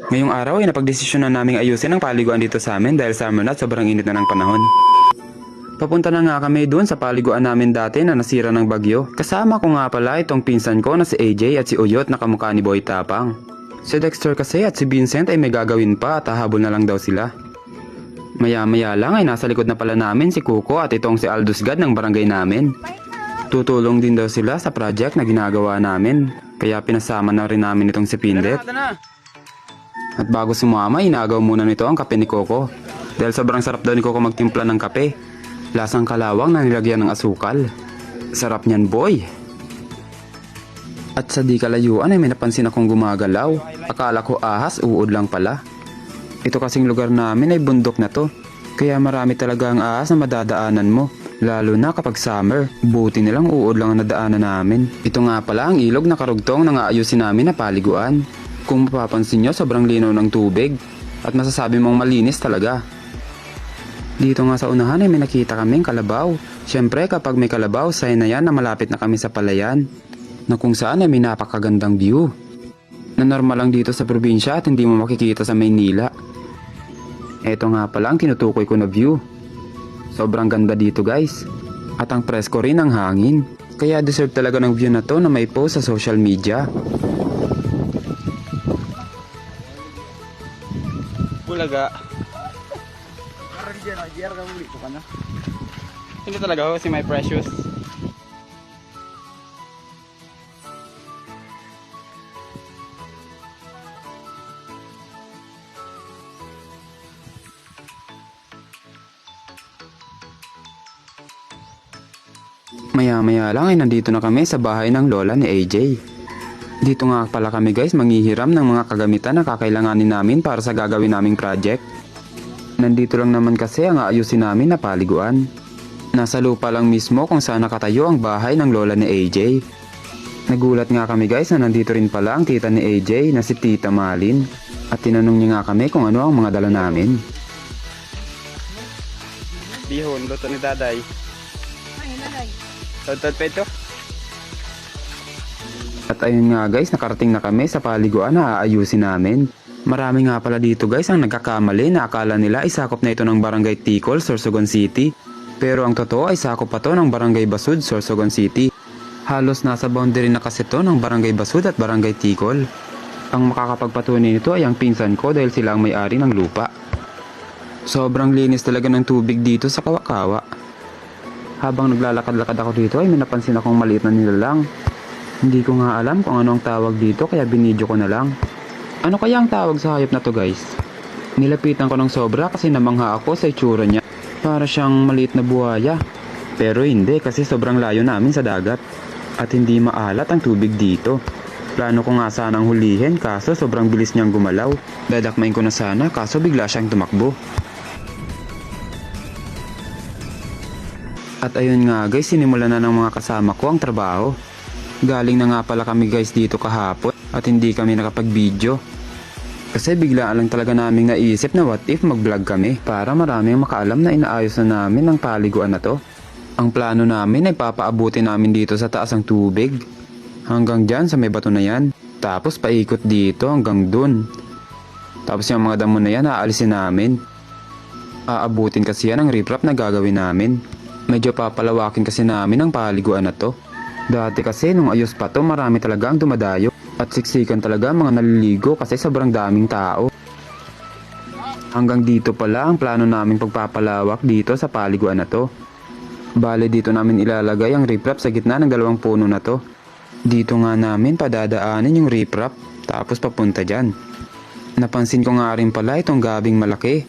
Ngayong araw ay napagdesisyon na naming ayusin ang paliguan dito sa amin dahil summer na at sobrang init na ng panahon. Papunta na nga kami doon sa paliguan namin dati na nasira ng bagyo. Kasama ko nga pala itong pinsan ko na si AJ at si Uyot na kamukha ni Boy Tapang. Si Dexter kasi at si Vincent ay may gagawin pa at hahabol na lang daw sila. Maya-maya lang ay nasa likod na pala namin si Kuko at itong si Aldous God ng barangay namin. Tutulong din daw sila sa project na ginagawa namin, kaya pinasama na rin namin itong si Pindet. At bago sumama, inagaw muna nito ang kape ni Coco. Dahil sobrang sarap daw ni Coco magtimpla ng kape. Lasang kalawang na nilagyan ng asukal. Sarap niyan, boy! At sa di kalayuan ay may napansin akong gumagalaw. Akala ko ahas, uod lang pala. Ito kasing lugar namin ay bundok na to. Kaya marami talaga ang ahas na madadaanan mo. Lalo na kapag summer. Buti nilang uod lang ang nadaanan namin. Ito nga pala ang ilog na karugtong na aayusin namin na paliguan. Kung mapapansin nyo, sobrang linaw ng tubig. At masasabi mong malinis talaga. Dito nga sa unahan ay may nakita kaming kalabaw. Siyempre kapag may kalabaw, sign na yan na malapit na kami sa palayan. Na kung saan ay may napakagandang view. Na normal lang dito sa probinsya at hindi mo makikita sa Maynila. Eto nga pala ang tinutukoy ko na view. Sobrang ganda dito guys. At ang presko rin ang hangin. Kaya deserve talaga ng view na to na may post sa social media. Bulaga. Hindi talaga ako si My Precious. Maya-maya lang ay nandito na kami sa bahay ng lola ni AJ. Dito nga pala kami guys manghihiram ng mga kagamitan na kakailanganin namin para sa gagawin naming project. Nandito lang naman kasi ang aayusin namin na paliguan. Nasa lupa lang mismo kung saan nakatayo ang bahay ng lola ni AJ. Nagulat nga kami guys na nandito rin pala ang tita ni AJ na si Tita Malin. At tinanong niya nga kami kung ano ang mga dala namin. Bihon, luto ni Daday. Totoo pa ito. At ayun nga guys, nakarating na kami sa paliguan na aayusin namin. Marami nga pala dito guys ang nagkakamali na akala nila ay sakop na ito ng Barangay Ticol, Sorsogon City. Pero ang totoo ay sakop pa to ng Barangay Basud, Sorsogon City. Halos nasa boundary na kasi to ng Barangay Basud at Barangay Ticol. Ang makakapagpatunay nito ay ang pinsan ko dahil sila ang may-ari ng lupa. Sobrang linis talaga ng tubig dito sa Kawakawa. Habang naglalakad-lakad ako dito ay may napansin akong maliit na nilalang. Hindi ko nga alam kung ano ang tawag dito kaya binidyo ko na lang. Ano kaya ang tawag sa hayop na to guys? Nilapitan ko ng sobra kasi namangha ako sa itsura niya. Para siyang maliit na buhaya. Pero hindi kasi sobrang layo namin sa dagat. At hindi maalat ang tubig dito. Plano ko nga sanang hulihin kaso sobrang bilis niyang gumalaw. Dadakmain ko na sana kaso bigla siyang tumakbo. At ayun nga guys, sinimulan na ng mga kasama ko ang trabaho. Galing na nga pala kami guys dito kahapon at hindi kami nakapag-video. Kasi biglaan lang talaga naming naisip na what if mag-vlog kami para maraming makaalam na inaayos na namin ang paliguan na to. Ang plano namin ay papaabutin namin dito sa taas ang tubig. Hanggang dyan sa may bato na yan. Tapos paikot dito hanggang dun. Tapos yung mga damo na yan aalisin namin. Aabutin kasi yan ang riprap na gagawin namin. Medyo papalawakin kasi namin ang paliguan na to. Dati kasi nung ayos pa to marami talaga ang dumadayo. At siksikan talaga mga naliligo kasi sobrang daming tao. Hanggang dito pala ang plano namin pagpapalawak dito sa paliguan na to. Bale dito namin ilalagay ang riprap sa gitna ng dalawang puno na to. Dito nga namin padadaanin yung riprap tapos papunta dyan. Napansin ko nga rin pala itong gabing malaki.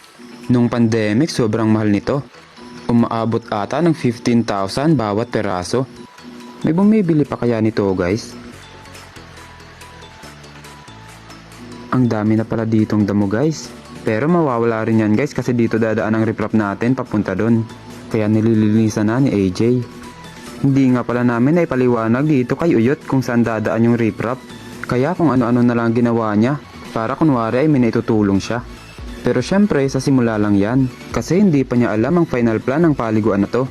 Nung pandemic sobrang mahal nito. Umaabot ata ng 15,000 bawat peraso. May bumibili pa kaya nito guys? Ang dami na pala ditong damo guys. Pero mawawala rin yan guys kasi dito dadaan ang riprap natin papunta doon. Kaya nililinisan na ni AJ. Hindi nga pala namin ay paliwanag dito kay Uyot kung saan dadaan yung riprap. Kaya kung ano-ano na lang ginawa niya para kunwari ay may naitutulong siya. Pero syempre sa simula lang yan kasi hindi pa niya alam ang final plan ng paliguan na to.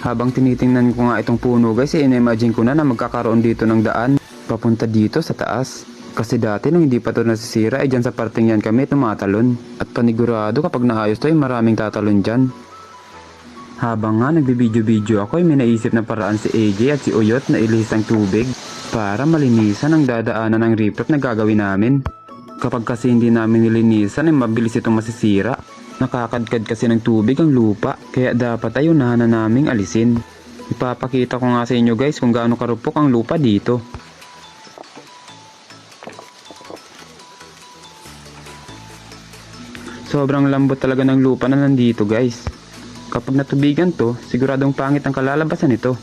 Habang tinitingnan ko nga itong puno guys, inimagine ko na magkakaroon dito ng daan papunta dito sa taas. Kasi dati nung hindi pa to nasisira ay dyan sa parting yan kami tumatalon. At panigurado kapag naayos to ay maraming tatalon dyan. Habang nga nagbibideo-video ako ay may naisip na paraan si AJ at si Uyot na ilihis ng tubig para malinisan ang dadaanan ng riprap na gagawin namin. Kapag kasi hindi namin nilinisan ay mabilis itong masisira. Nakakadkad kasi ng tubig ang lupa kaya dapat ay unahan na naming alisin. Ipapakita ko nga sa inyo guys kung gaano karupok ang lupa dito. Sobrang lambot talaga ng lupa na nandito guys. Kapag natubigan to, siguradong pangit ang kalalabasan nito.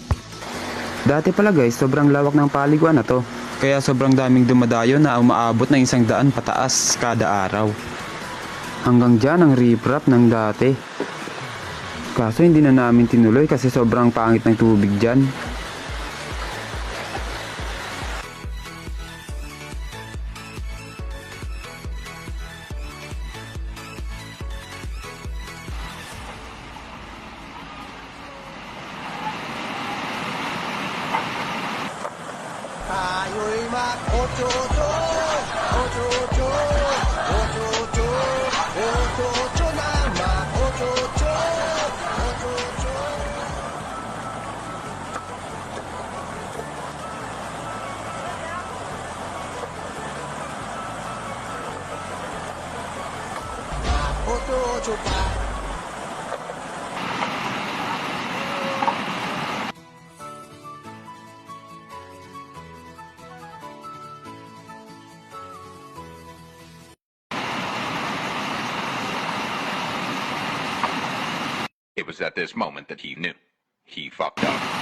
Dati pala guys, sobrang lawak ng paliguan na to. Kaya sobrang daming dumadayo na umaabot ng 100 pataas kada araw. Hanggang dyan ang riprap ng dati. Kaso hindi na namin tinuloy kasi sobrang pangit ng tubig dyan. Tayo'y mag-ocho-ocho, ocho-ocho, ocho-ocho, ocho-ocho na mag-ocho-ocho, ocho-ocho. Ocho-ocho pa. It was at this moment that he knew. He fucked up.